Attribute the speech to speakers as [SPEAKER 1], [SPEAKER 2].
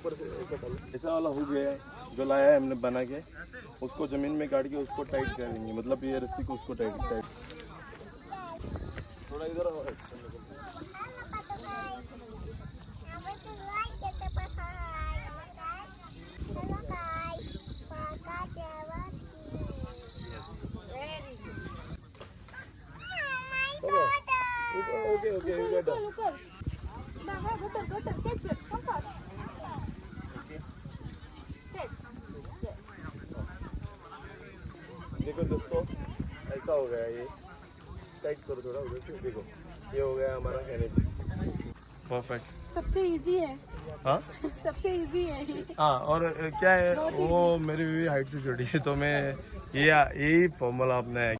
[SPEAKER 1] ऊपर से ऐसा डालो, ऐसा वाला हो गया है जो लाया है हमने बना के, उसको जमीन में गाड़ के उसको टाइट करेंगे, मतलब ये रस्सी को उसको टाइट थोड़ा इधर आओ। Okay, okay, you get done. देखो दोस्तों, ऐसा हो गया ये, टाइट करो थोड़ा उधर से, देखो ये हो गया हमारा कैनेडी। परफेक्ट,
[SPEAKER 2] सबसे इजी है।
[SPEAKER 1] हाँ
[SPEAKER 2] सबसे इजी है।
[SPEAKER 1] हाँ, और क्या है वो मेरी भी हाइट से छोटी है, तो मैं ये यही फॉर्मूला अपना है